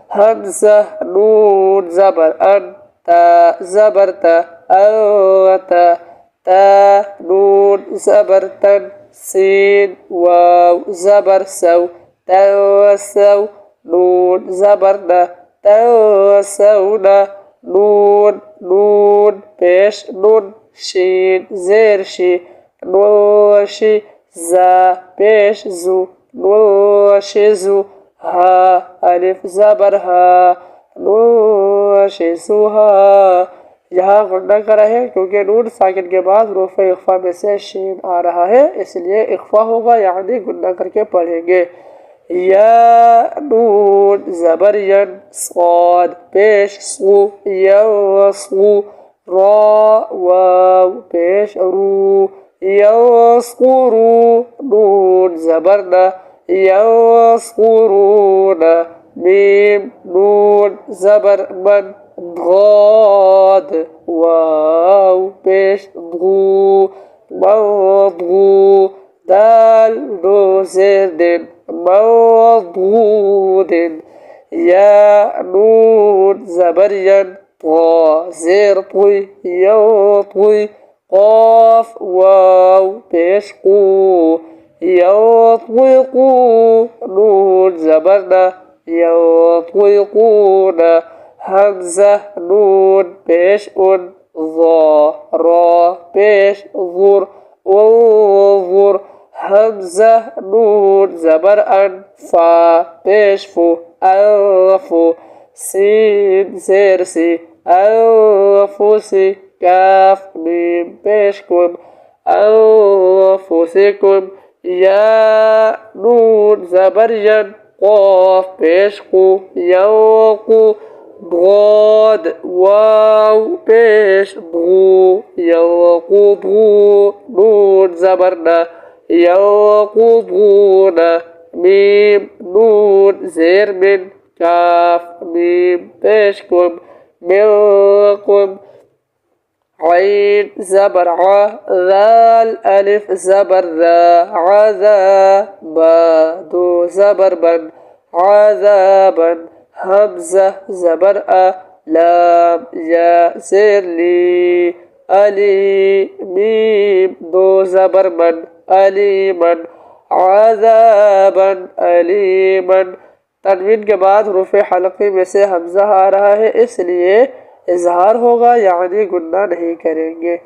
हमज़ा नून ज़बर अन ता ज़बर ता अवता ता नून ज़बर तन सीन वाव ज़बर सव तवसव नून ज़बर न तवसवना नून नून पेश नून शीन زير شي نوشي زا पेश زو نوشزو ها अलिफ ज़बर हा नोशिज़ुहा। यहाँ गुन्ना करा है क्योंकि नून साकिन के बाद रूफ़ इख्फा में से शीन आ रहा है, इसलिए इख्फा होगा यानी गुन्ना करके पढ़ेंगे। या नून ज़बर यन स्वाद पेश सू यवसू रा वाव पेश रू यवस्कुरू नून ज़बर न यवस्कुरून मीम नून ज़बर मन ضاد वाव पेश धू मौधू दाल दो ज़ेर दिन मौधूदिन या नून ज़बर यन طا زير طي يوطي قاف واو पेश قو يطوقو نون زبرنا يطوقون همزة نون पेश उन ظا را पेश ظر انظر همزة نون زبر أن فا पेश فو أنفو سين زير سي أنفسي كاف ميم بيشكم أنفسكم يا نون زبرجن قاف بيشقو يوقو ضاد واو بيش ضو يوقضو نون زبرنا يوقضون ميم نون زير من كاف ميم بيشكم منكم عين زبر ع ذال ألف زبر ذا عذا با دو زبر بن عذابا همزة زبر أ لام يا زير لي ألي ميم دو زبر من أليما عذابا أليما। तनवीन के बाद रूफ़े हलक़ी में से हमज़ा आ रहा है, इसलिए इज़हार होगा यानी गुन्ना नहीं करेंगे।